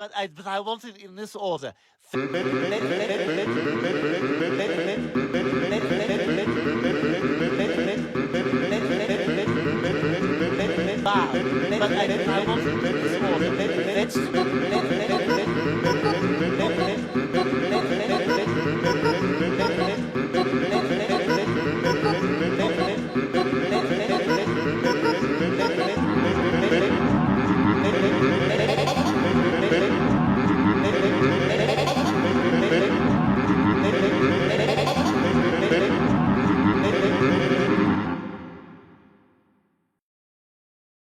But I want it in this order. Bow. But I want it in this order. Vegetable,